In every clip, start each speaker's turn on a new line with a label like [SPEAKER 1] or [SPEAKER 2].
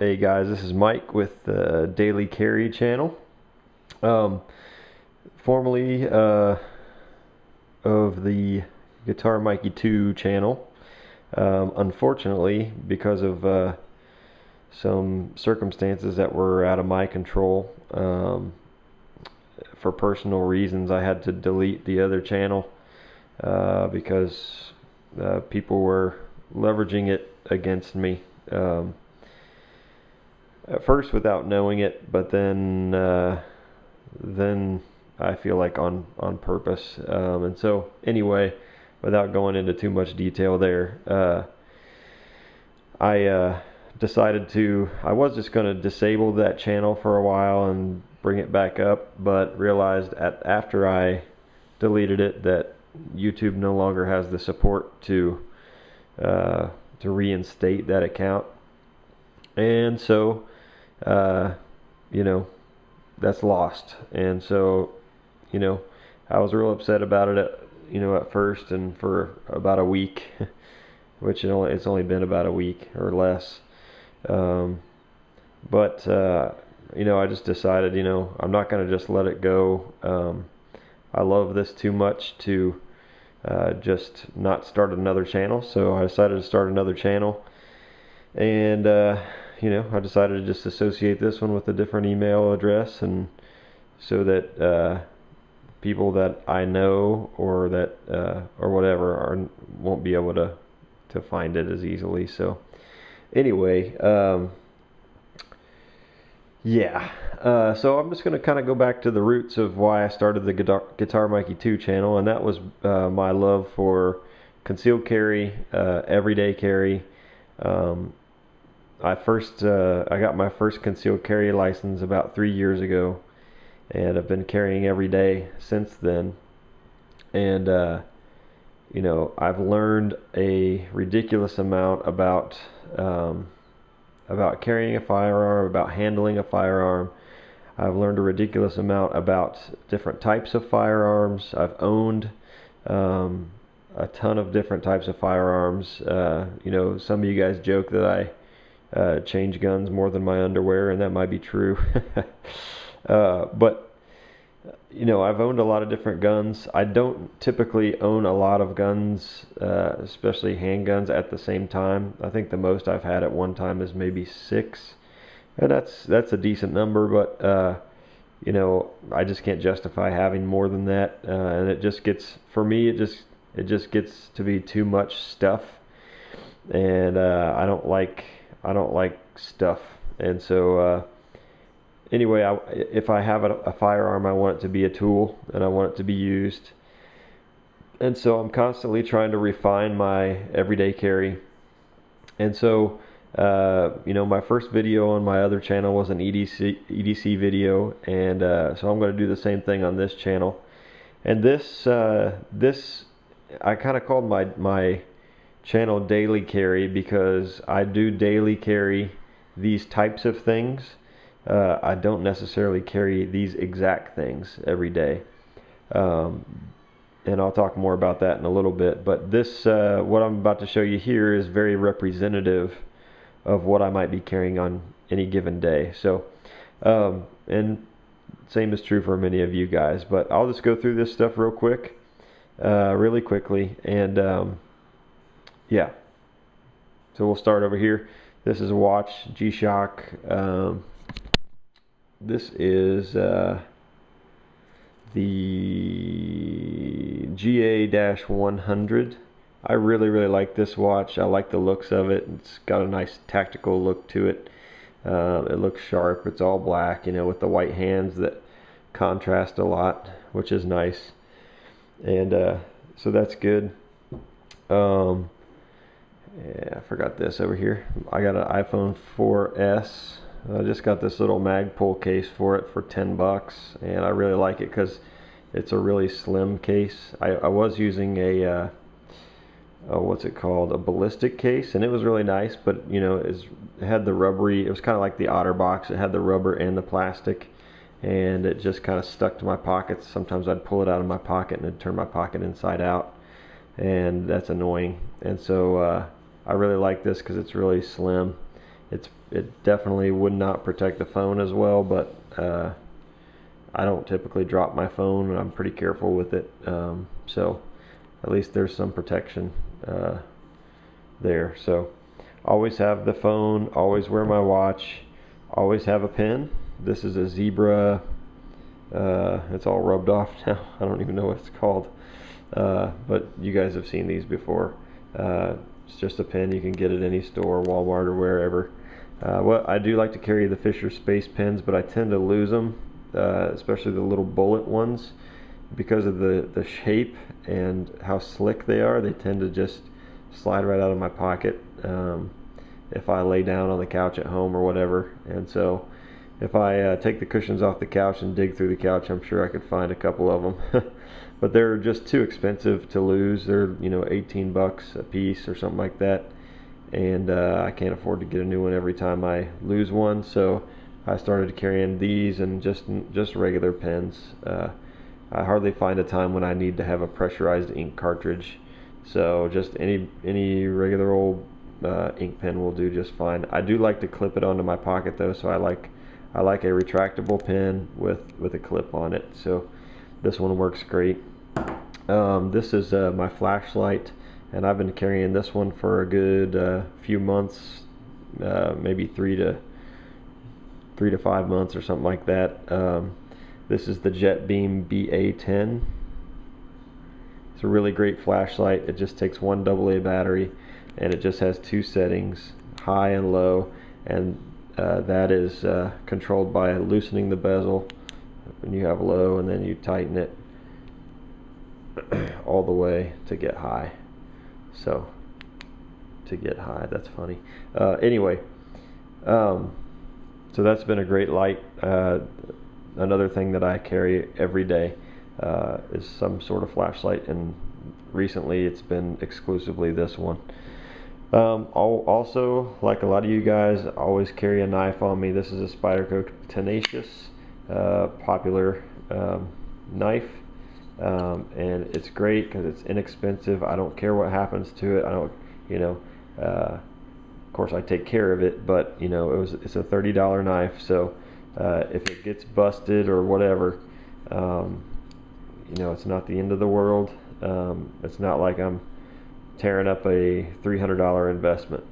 [SPEAKER 1] Hey guys, this is Mike with the Daily Carry channel. Formerly of the Guitar Mikey 2 channel. Unfortunately, because of some circumstances that were out of my control, for personal reasons, I had to delete the other channel because people were leveraging it against me. At first without knowing it, but then I feel like on purpose. And so anyway, without going into too much detail there, I decided I was just going to disable that channel for a while and bring it back up, but realized after I deleted it that YouTube no longer has the support to reinstate that account. And so that's lost. And so I was real upset about it at first, and for about a week, which it's only been about a week or less. But I just decided I'm not going to just let it go. I love this too much to just not start another channel. So I decided to start another channel, and I decided to just associate this one with a different email address, and so that people that I know or that or whatever won't be able to find it as easily. So anyway, so I'm just going to kind of go back to the roots of why I started the Guitar Mikey 2 channel, and that was my love for concealed carry, everyday carry. I got my first concealed carry license about 3 years ago, and I've been carrying every day since then. And I've learned a ridiculous amount about carrying a firearm, about handling a firearm. I've learned a ridiculous amount about different types of firearms. I've owned a ton of different types of firearms. Some of you guys joke that I change guns more than my underwear, and that might be true. But I've owned a lot of different guns. I don't typically own a lot of guns, especially handguns, at the same time. I think the most I've had at one time is maybe 6, and that's a decent number, but I just can't justify having more than that, and it just gets, for me, it just gets to be too much stuff, and I don't like stuff. And so anyway, if I have a firearm, I want it to be a tool, and I want it to be used. And so I'm constantly trying to refine my everyday carry. And so my first video on my other channel was an EDC video, and so I'm going to do the same thing on this channel. And this I kind of called my channel Daily Carry, because I do daily carry these types of things. I don't necessarily carry these exact things every day, and I'll talk more about that in a little bit. But this, what I'm about to show you here, is very representative of what I might be carrying on any given day. So and same is true for many of you guys, but I'll just go through this stuff real quick, really quickly, and yeah. So we'll start over here. This is a watch, G-Shock. This is the GA-100. I really like this watch. I like the looks of it. It's got a nice tactical look to it. It looks sharp. It's all black, with the white hands that contrast a lot, which is nice. And so that's good. Yeah, I forgot this over here. I got an iPhone 4S. I just got this little Magpul case for it for 10 bucks, and I really like it because it's a really slim case. I was using a what's it called, a ballistic case, and it was really nice, but it had the rubbery, it was kind of like the OtterBox. It had the rubber and the plastic, and it just kind of stuck to my pockets. Sometimes I'd pull it out of my pocket and it'd turn my pocket inside out, and that's annoying. And so I really like this because it's really slim, It definitely would not protect the phone as well, but I don't typically drop my phone, and I'm pretty careful with it. So at least there's some protection there. So always have the phone, always wear my watch, always have a pen. This is a Zebra. It's all rubbed off now. I don't even know what it's called. But you guys have seen these before. It's just a pen. You can get at any store, Walmart or wherever. Well, I do like to carry the Fisher Space pens, but I tend to lose them, especially the little bullet ones, because of the shape and how slick they are. They tend to just slide right out of my pocket if I lay down on the couch at home or whatever. And so if I take the cushions off the couch and dig through the couch, I'm sure I could find a couple of them. But they're just too expensive to lose. They're 18 bucks a piece or something like that, and I can't afford to get a new one every time I lose one. So I started carrying these and just regular pens. I hardly find a time when I need to have a pressurized ink cartridge. So just any regular old ink pen will do just fine. I do like to clip it onto my pocket though, so I like a retractable pen with a clip on it. So this one works great. This is my flashlight, and I've been carrying this one for a good few months, maybe 3 to 5 months or something like that. This is the JetBeam BA10. It's a really great flashlight. It just takes one AA battery, and it just has 2 settings, high and low, and that is controlled by loosening the bezel when you have low, and then you tighten it all the way to get high. So to get high, that's funny. Anyway, so that's been a great light. Another thing that I carry every day is some sort of flashlight, and recently it's been exclusively this one. I'll also, like a lot of you guys, always carry a knife on me. This is a Spyderco Tenacious, popular knife, and it's great because it's inexpensive. I don't care what happens to it. I don't, of course I take care of it, but it's a $30 knife, so if it gets busted or whatever, it's not the end of the world. It's not like I'm tearing up a $300 investment,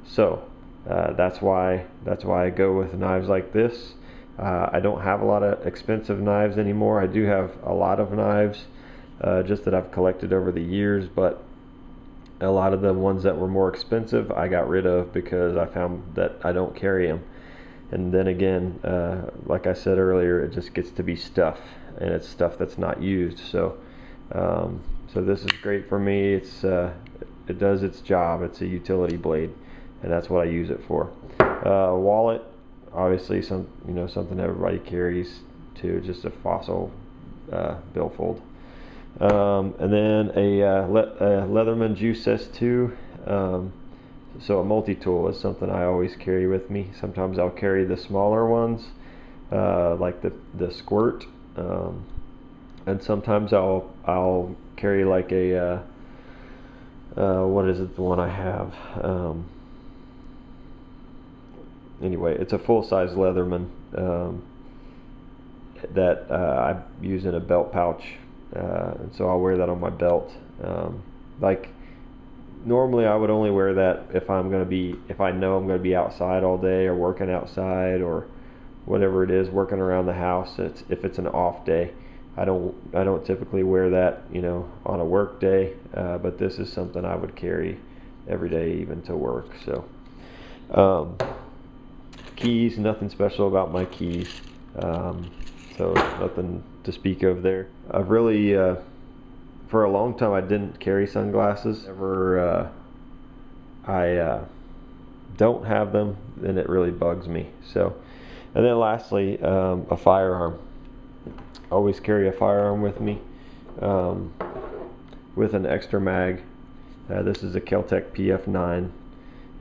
[SPEAKER 1] so that's why I go with knives like this. I don't have a lot of expensive knives anymore. I do have a lot of knives, just that I've collected over the years, but a lot of the ones that were more expensive I got rid of because I found that I don't carry them. And then again, like I said earlier, it just gets to be stuff, and it's stuff that's not used. So so this is great for me. It does its job. It's a utility blade, and that's what I use it for. Wallet, obviously something everybody carries too, just a fossil billfold. And then a Leatherman Juice S2. So a multi-tool is something I always carry with me. Sometimes I'll carry the smaller ones, like the squirt, and sometimes I'll carry like a what is it, the one I have? Anyway, it's a full-size Leatherman that I use in a belt pouch, and so I'll wear that on my belt. Like normally I would only wear that if I know I'm going to be outside all day, or working outside, or whatever it is, working around the house. If it's an off day. I don't typically wear that on a work day, but this is something I would carry every day, even to work. So keys, nothing special about my keys, so nothing to speak of there. I've really for a long time I didn't carry sunglasses. Whenever I don't have them, then it really bugs me. So, and then lastly, a firearm. Always carry a firearm with me, with an extra mag. This is a Kel-Tec PF9,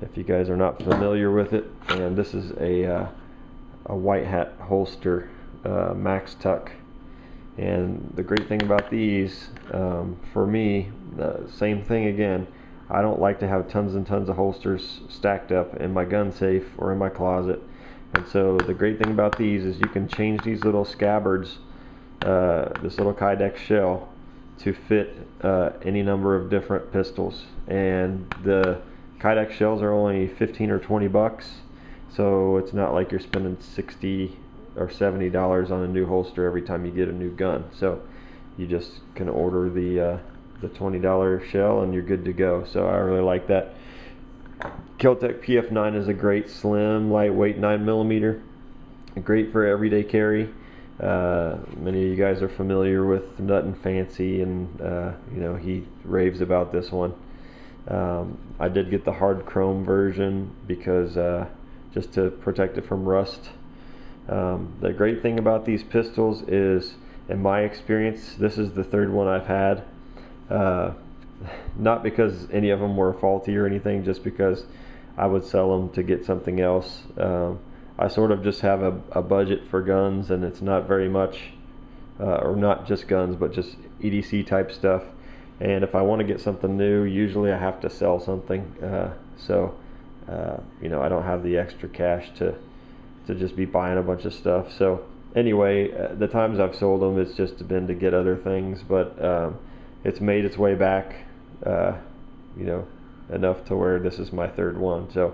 [SPEAKER 1] if you guys are not familiar with it. And this is a white hat holster, max tuck. And the great thing about these, for me, same thing again, I don't like to have tons and tons of holsters stacked up in my gun safe or in my closet. And so the great thing about these is you can change these little scabbards, this little Kydex shell, to fit any number of different pistols. And the Kydex shells are only 15 or 20 bucks, so it's not like you're spending 60 or $70 on a new holster every time you get a new gun. So you just can order the $20 shell and you're good to go. So I really like that. Kel-Tec PF9 is a great slim, lightweight 9mm, great for everyday carry. Many of you guys are familiar with Nut and Fancy, and you know, he raves about this one. I did get the hard chrome version because just to protect it from rust. The great thing about these pistols is, in my experience, this is the third one I've had. Not because any of them were faulty or anything, just because I would sell them to get something else. I sort of just have a budget for guns, and it's not very much, or not just guns, but just EDC type stuff. And if I want to get something new, usually I have to sell something. You know, I don't have the extra cash to just be buying a bunch of stuff. So anyway, the times I've sold them, it's just been to get other things, but it's made its way back, you know, enough to where this is my third one. So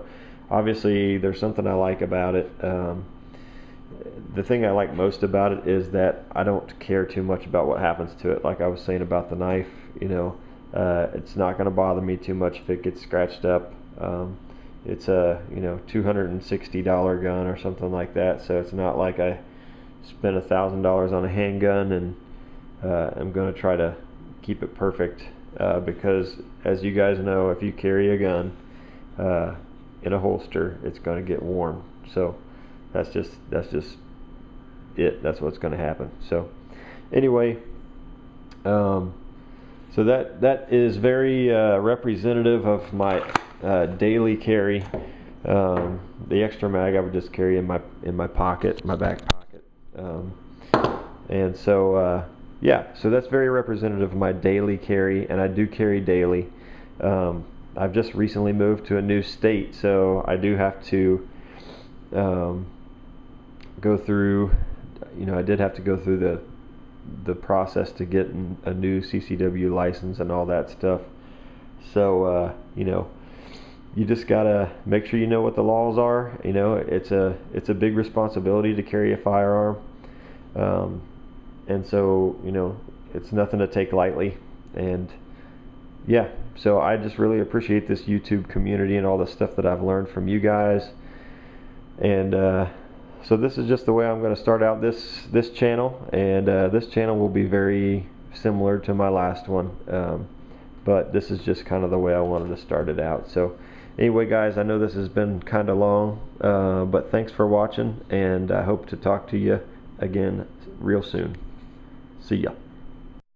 [SPEAKER 1] obviously there's something I like about it. The thing I like most about it is that I don't care too much about what happens to it. Like I was saying about the knife, you know, it's not going to bother me too much if it gets scratched up. It's a, you know, $260 gun or something like that, so it's not like I spent $1,000 on a handgun and I'm going to try to keep it perfect, because as you guys know, if you carry a gun in a holster, it's going to get worn. So that's just it. That's what's going to happen. So anyway, so that is very representative of my daily carry. The extra mag I would just carry in my pocket, my back pocket, and so yeah, so that's very representative of my daily carry, and I do carry daily. I've just recently moved to a new state, so I do have to go through, you know, I did have to go through the process to get a new CCW license and all that stuff. So you know, you just gotta make sure you know what the laws are. You know, it's a big responsibility to carry a firearm, and so, you know, it's nothing to take lightly. And yeah, so I just really appreciate this YouTube community and all the stuff that I've learned from you guys. And so this is just the way I'm going to start out this channel, and this channel will be very similar to my last one, but this is just kind of the way I wanted to start it out. So anyway, guys, I know this has been kind of long, but thanks for watching, and I hope to talk to you again real soon. See ya.